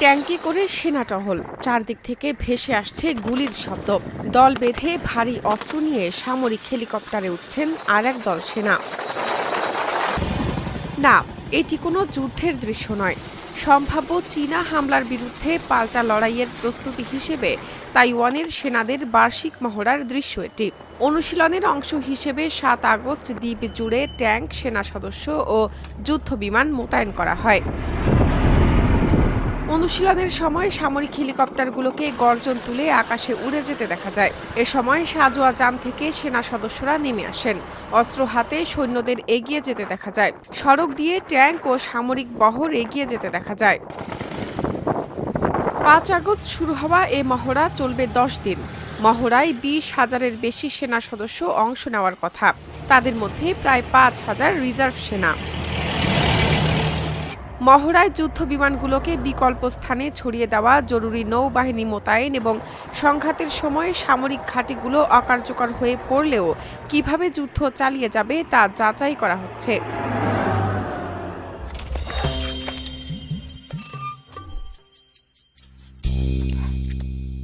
ট্যাঙ্কে করে সেনা টহল, চারদিক থেকে ভেসে আসছে গুলির শব্দ। দল বেঁধে ভারী অস্ত্র নিয়ে সামরিক হেলিকপ্টারে উঠছেন আর এক দল সেনা। না, এটি কোনো যুদ্ধের দৃশ্য নয়। সম্ভাব্য চীনা হামলার বিরুদ্ধে পাল্টা লড়াইয়ের প্রস্তুতি হিসেবে তাইওয়ানের সেনাদের বার্ষিক মহড়ার দৃশ্য এটি। অনুশীলনের অংশ হিসেবে ৭ আগস্ট দ্বীপ জুড়ে ট্যাঙ্ক, সেনা সদস্য ও যুদ্ধবিমান মোতায়েন করা হয়। অনুশীলনের সময় সামরিক হেলিকপ্টারগুলোকে গর্জন তুলে আকাশে উড়ে যেতে দেখা যায়। এ সময় সাজোয়া যান থেকে সেনা সদস্যরা নেমে আসেন। অস্ত্র হাতে সৈন্যদের এগিয়ে যেতে দেখা যায়। সড়ক দিয়ে ট্যাঙ্ক ও সামরিক বহর এগিয়ে যেতে দেখা যায়। ৫ আগস্ট শুরু হওয়া এ মহড়া চলবে ১০ দিন। মহড়ায় ২০,০০০-এর বেশি সেনা সদস্য অংশ নেওয়ার কথা। তাদের মধ্যে প্রায় ৫,০০০ রিজার্ভ সেনা। মহড়ায় যুদ্ধ বিমানগুলোকে বিকল্প স্থানে ছড়িয়ে দেওয়া, জরুরি নৌবাহিনী মোতায়েন এবং সংঘাতের সময় সামরিক ঘাঁটিগুলো অকার্যকর হয়ে পড়লেও কিভাবে যুদ্ধ চালিয়ে যাবে তা যাচাই করা হচ্ছে।